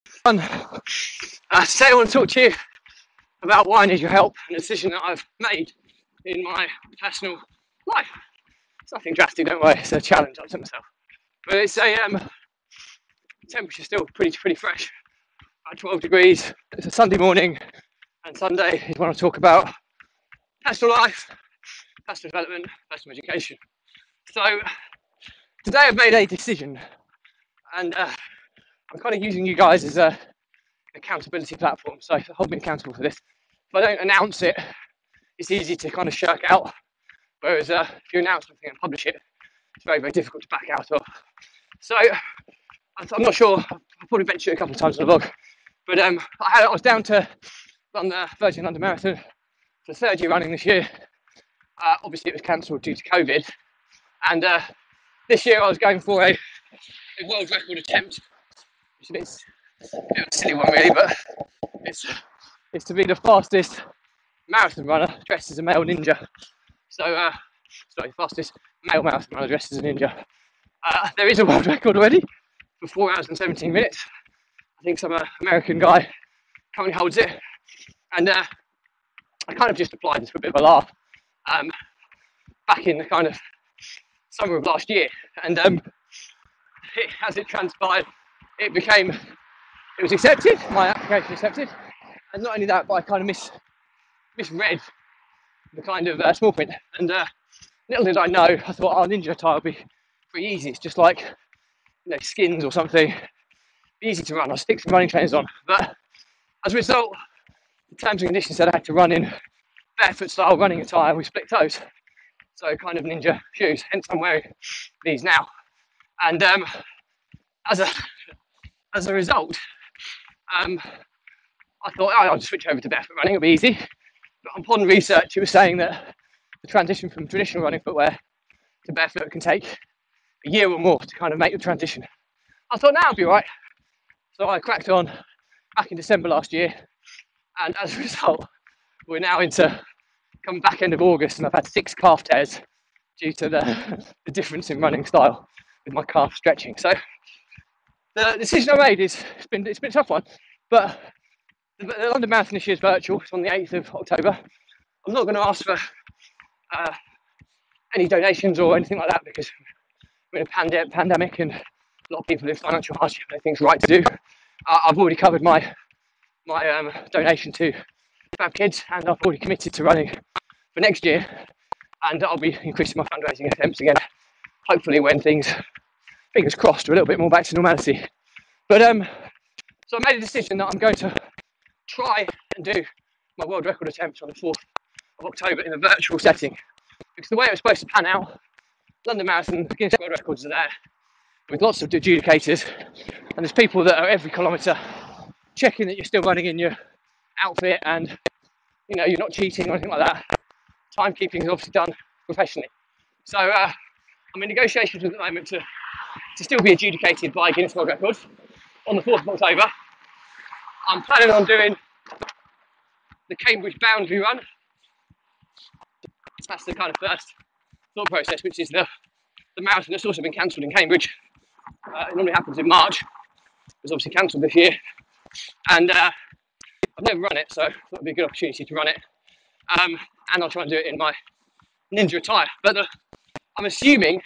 Today I want to talk to you about why I need your help and a decision that I've made in my personal life. It's nothing drastic, don't worry. It's a challenge I set myself, but it's a temperature still pretty fresh at 12 degrees. It's a Sunday morning, and Sunday is when I talk about personal life, personal development, personal education. So today I've made a decision, and I'm kind of using you guys as a accountability platform, so hold me accountable for this. If I don't announce it, it's easy to kind of shirk out, whereas if you announce something and publish it, it's very difficult to back out of. So I'm not sure, I've probably mentioned it a couple of times on the vlog, but I was down to run the Virgin London Marathon for the third year running this year. Obviously it was cancelled due to COVID, and this year I was going for a world record attempt, which is a bit of a silly one really, but it's to be the fastest marathon runner dressed as a male ninja. So, fastest male marathon runner dressed as a ninja. There is a world record already for 4 hours and 17 minutes. I think some American guy currently holds it. And I kind of just applied this for a bit of a laugh back in the kind of summer of last year. And as it transpired, it was accepted, my application accepted. And not only that, but I kind of misread the kind of small print. And little did I know, I thought, oh, ninja attire will be pretty easy. It's just like, skins or something. Easy to run. I'll stick some running trainers on. But as a result, the terms and conditions said I had to run in barefoot style running attire with split toes. So kind of ninja shoes, hence I'm wearing these now. And as a result, I thought, I'll just switch over to barefoot running, it'll be easy. But upon research, it was saying that the transition from traditional running footwear to barefoot can take a year or more to kind of make the transition. I thought, now I'll be right. So I cracked on back in December last year, and as a result, we're now into coming back end of August, and I've had 6 calf tears due to the difference in running style with my calf stretching. So the decision I made it's been a tough one, but the London Marathon this year is virtual. It's on the 8th of October. I'm not going to ask for any donations or anything like that because we're in a pandemic and a lot of people in financial hardship. I think it's right to do. I've already covered my donation to Fab Kids, and I've already committed to running for next year, and I'll be increasing my fundraising attempts again, hopefully when things, fingers crossed, are a little bit more back to normality. But so I made a decision that I'm going to try and do my world record attempt on the 4th of October in a virtual setting, because the way it was supposed to pan out, London Marathon, the Guinness World Records are there with lots of adjudicators, and there's people that are every kilometre checking that you're still running in your outfit and you're not cheating or anything like that. Timekeeping is obviously done professionally. So I'm in negotiations at the moment to still be adjudicated by Guinness World Records on the 4th of October. I'm planning on doing the Cambridge Boundary Run. That's the kind of first thought process, which is the marathon that's also been cancelled in Cambridge. It normally happens in March. It was obviously cancelled this year. And I've never run it, so I thought it'd be a good opportunity to run it. And I'll try and do it in my ninja attire. But I'm assuming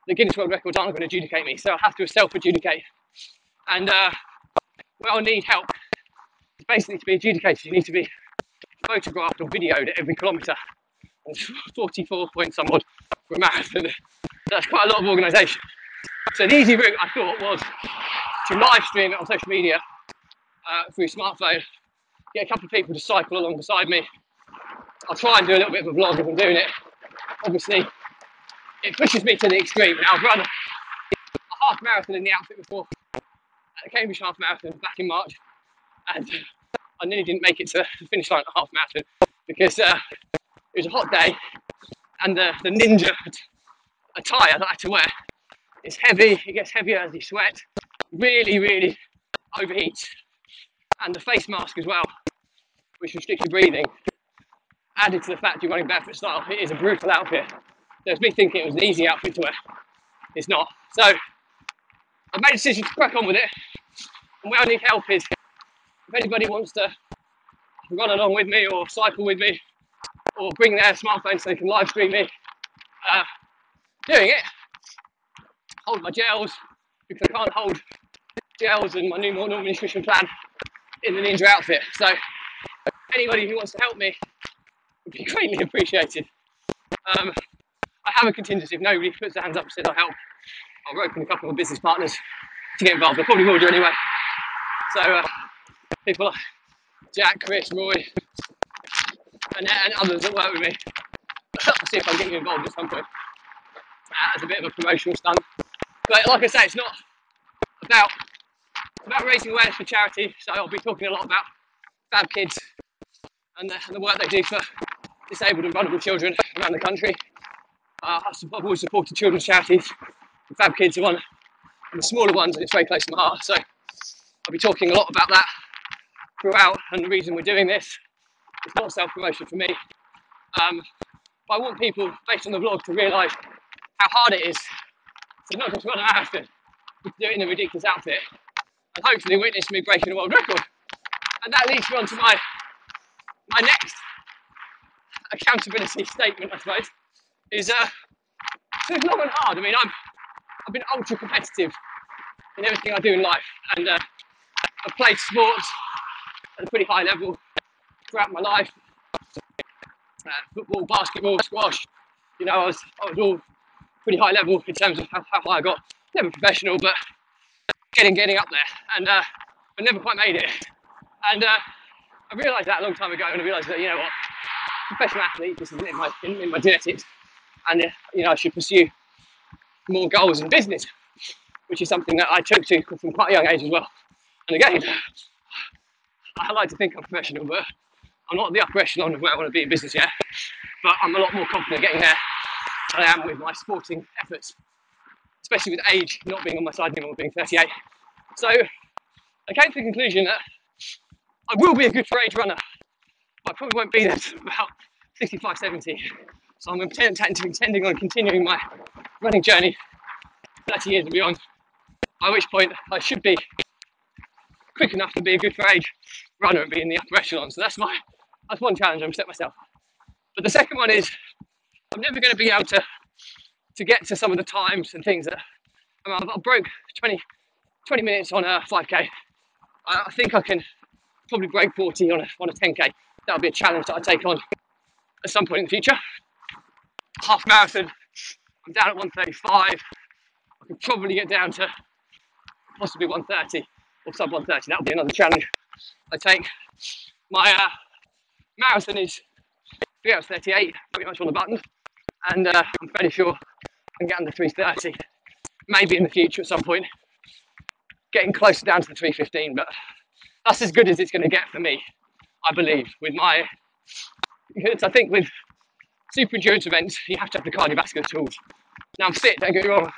the Guinness World Records aren't going to adjudicate me, so I'll have to self-adjudicate. And where I'll need help is basically to be adjudicated. You need to be photographed or videoed at every kilometre. And 44 point some odd for a marathon. That's quite a lot of organisation. So the easy route, I thought, was to live stream it on social media through smartphone, get a couple of people to cycle along beside me. I'll try and do a little bit of a vlog if I'm doing it. Obviously, it pushes me to the extreme. Now, I've run a half marathon in the outfit before, at the Cambridge Half Marathon back in March, and I nearly didn't make it to the finish line at the half marathon because it was a hot day, and the ninja attire that I had to wear is heavy. It gets heavier as you sweat, really overheats, and the face mask as well, which restricts your breathing, added to the fact you're running barefoot style. It is a brutal outfit. There's me thinking it was an easy outfit to wear. It's not. So I made a decision to crack on with it. And where I need help is if anybody wants to run along with me or cycle with me or bring their smartphone so they can live stream me doing it, hold my gels, because I can't hold gels and my new normal nutrition plan in the Ninja outfit. So anybody who wants to help me would be greatly appreciated. I have a contingency. If nobody puts their hands up and says I'll help, I'll rope in a couple of business partners to get involved. I probably will do anyway. So people like Jack, Chris, Roy, and others that work with me, I'll see if I can get you involved at some point as a bit of a promotional stunt. But like I say, it's not about, it's about raising awareness for charity. So I'll be talking a lot about Fab Kids and the work they do for disabled and vulnerable children around the country. I've always supported children's charities. Fab Kids are one of the smaller ones, and it's very close to my heart. So I'll be talking a lot about that throughout, and the reason we're doing this is not self-promotion for me. But I want people, based on the vlog, to realise how hard it is to not just run a marathon, but to do it in a ridiculous outfit, and hopefully witness me breaking a world record. And that leads me on to my next accountability statement, I suppose, is it's long and hard. I mean, I've been ultra competitive in everything I do in life, and I've played sports at a pretty high level throughout my life. Football, basketball, squash. You know, I was all pretty high level in terms of how high I got. Never professional, but getting up there, and I never quite made it. And I realised that a long time ago, and I realised that, you know what, professional athlete, this isn't in my genetics, and you know, I should pursue more goals in business, which is something that I took to from quite a young age as well. And again, I like to think I'm professional, but I'm not at the upper echelon of where I want to be in business yet. But I'm a lot more confident getting there than I am with my sporting efforts, especially with age not being on my side anymore, being 38. So I came to the conclusion that I will be a good for age runner, but I probably won't be there till about 65, 70. So I'm intending on continuing my running journey 30 years and beyond, by which point I should be quick enough to be a good for age runner and be in the upper echelon. So that's one challenge I've set myself. But the second one is I'm never going to be able to get to some of the times and things that I broke 20 minutes on a 5k. I think I can probably break 40 on a 10k. That'll be a challenge that I take on at some point in the future. Half marathon, I'm down at 135. I could probably get down to possibly 130 or sub 130. That'll be another challenge I take. My marathon is 3 hours 38, pretty much on the button, and I'm fairly sure I can get under 330. Maybe in the future at some point, getting closer down to the 315, but that's as good as it's going to get for me, I believe. Because I think with super endurance events, you have to have the cardiovascular tools. Now I'm fit, don't get me wrong,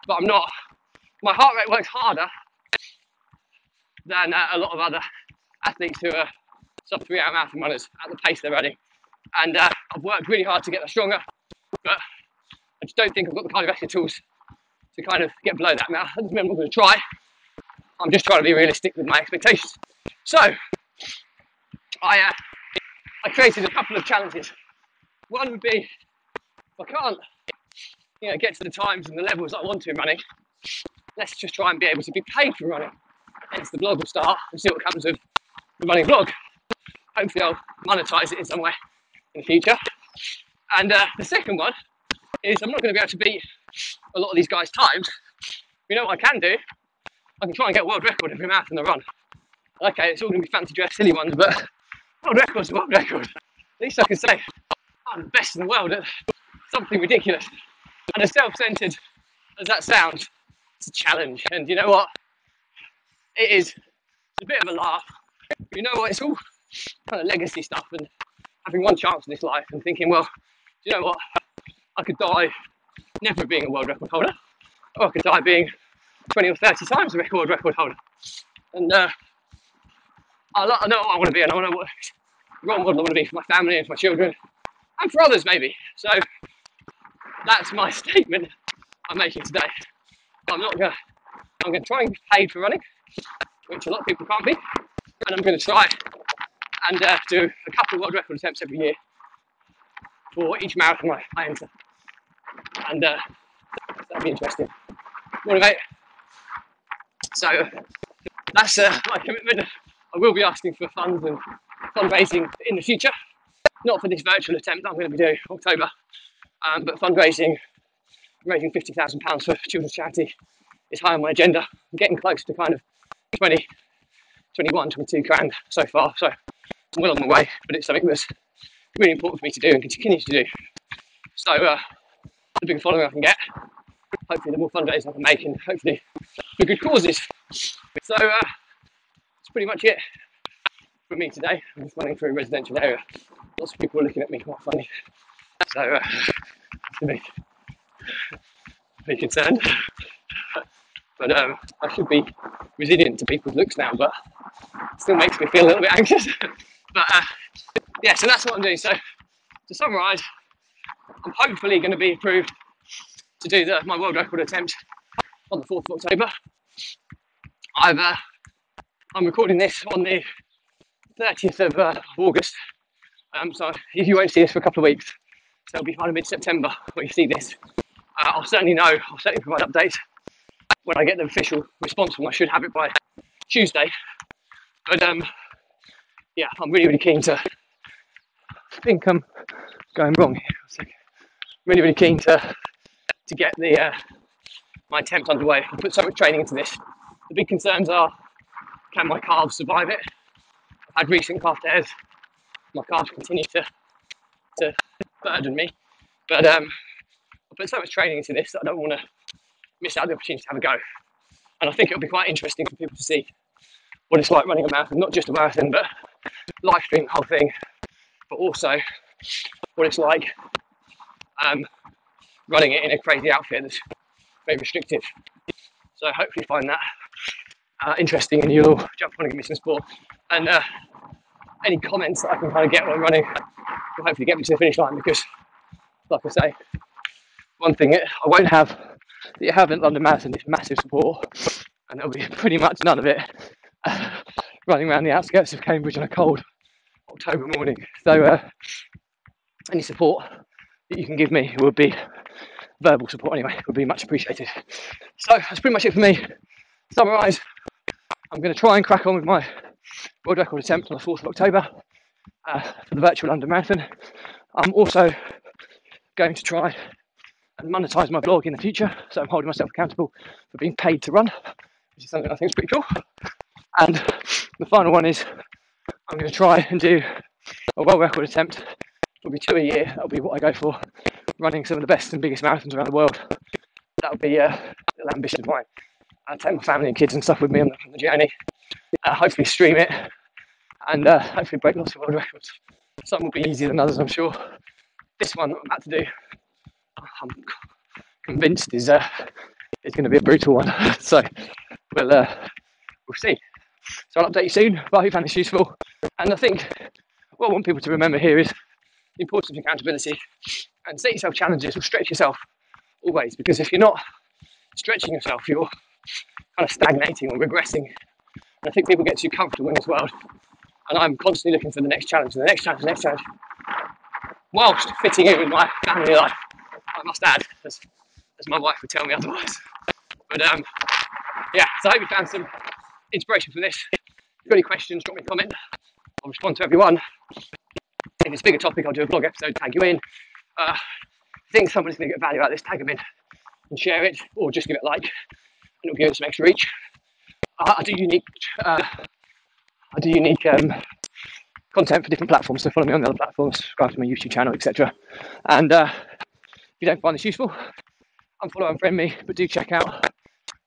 but I'm not. My heart rate works harder than a lot of other athletes who are sub 3 hour marathon runners at the pace they're running. And I've worked really hard to get that stronger, but I just don't think I've got the cardiovascular tools to kind of get below that. Now, that doesn't mean I'm not going to try. I'm just trying to be realistic with my expectations. So, I created a couple of challenges. One would be, if I can't, get to the times and the levels I want to in running, let's just try and be able to be paid for running. Hence the blog will start and see what comes of the running blog. Hopefully I'll monetize it in some way in the future. And the second one is I'm not going to be able to beat a lot of these guys' times. You know what I can do? I can try and get a world record every marathon I run. Okay, it's all going to be fancy dress, silly ones, but world record's a world record. At least I can say I'm the best in the world at something ridiculous. And as self-centered as that sounds, it's a challenge. And you know what? It is. It's a bit of a laugh. You know what? It's all kind of legacy stuff and having one chance in this life and thinking, well, you know what? I could die never being a world record holder, or I could die being 20 or 30 times a world record holder. And I know what I want to be, and I know what role model I want to be for my family and for my children, and for others maybe. So that's my statement I'm making today. I'm going to try and get paid for running. which a lot of people can't be. And I'm going to try and do a couple of world record attempts every year for each marathon I enter. And that'll be interesting. Morning, mate. So that's my commitment. I will be asking for funds and fundraising in the future. Not for this virtual attempt that I'm going to be doing in October, but fundraising, raising £50,000 for children's charity is high on my agenda. I'm getting close to kind of 20, 21, 22 grand so far, so I'm well on my way, but it's something that's really important for me to do and continue to do. So the bigger following I can get, hopefully the more fundraising I can make, and hopefully for good causes. So that's pretty much it for me today. I'm just running through a residential area. Lots of people are looking at me quite funny. So I have to be concerned. But I should be resilient to people's looks now, but it still makes me feel a little bit anxious. But yeah, so that's what I'm doing. So to summarise, I'm hopefully going to be approved to do my world record attempt on the 4th of October. I'm recording this on the 30th of August, so you won't see this for a couple of weeks. So it'll be kind of mid-September when you see this. I'll certainly provide updates when I get the official response, and I should have it by Tuesday. But yeah, I'm really keen to. I think I'm going wrong here. Really keen to get my attempt underway. I put so much training into this. The big concerns are, can my calves survive it? I've had recent calf tears. My calves continue to burden me, but I put so much training into this that I don't want to miss out the opportunity to have a go. And I think it'll be quite interesting for people to see what it's like running a marathon, not just a marathon, but live stream the whole thing, but also what it's like running it in a crazy outfit that's very restrictive. So I hopefully find that interesting, and you'll jump on and give me some support. And any comments that I can kind of get while I'm running will hopefully get me to the finish line, because, like I say, one thing I won't have that you have in London Marathon is massive support, and there'll be pretty much none of it running around the outskirts of Cambridge on a cold October morning. So any support that you can give me would be, verbal support anyway, would be much appreciated. So that's pretty much it for me. Summarise, I'm going to try and crack on with my world record attempt on the 4th of October for the virtual London Marathon. I'm also going to try and monetise my blog in the future, so I'm holding myself accountable for being paid to run, which is something I think is pretty cool. And the final one is, I'm going to try and do a world record attempt. It'll be 2 a year. That'll be what I go for, running some of the best and biggest marathons around the world. That'll be a little ambition of mine. I'll take my family and kids and stuff with me on the journey. Hopefully stream it, and hopefully break lots of world records. Some will be easier than others, I'm sure. This one that I'm about to do, I'm convinced is going to be a brutal one. So we'll see. So I'll update you soon, but I hope you found this useful. And I think what I want people to remember here is the importance of accountability, and set yourself challenges or stretch yourself always, because if you're not stretching yourself, you're kind of stagnating or regressing. And I think people get too comfortable in this world, and I'm constantly looking for the next challenge, the next challenge, the next challenge, whilst fitting in with my family life, I must add, as my wife would tell me otherwise. But yeah, so I hope you found some inspiration from this. If you've got any questions, drop me a comment. I'll respond to everyone. If it's a bigger topic, I'll do a blog episode, tag you in. If you think somebody's going to get value out of this, tag them in and share it, or just give it a like, and it'll give it some extra reach. I do unique content for different platforms, so follow me on the other platforms, subscribe to my YouTube channel, etc. And if you don't find this useful, unfollow and friend me, but do check out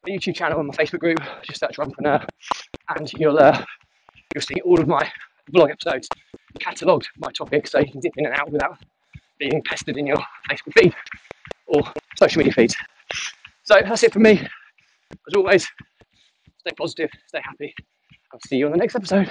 my YouTube channel and my Facebook group. Just search Runpreneur, and you'll see all of my blog episodes catalogued by topic, so you can dip in and out without being pestered in your Facebook feed or social media feeds. So that's it from me. As always, stay positive, stay happy. I'll see you on the next episode.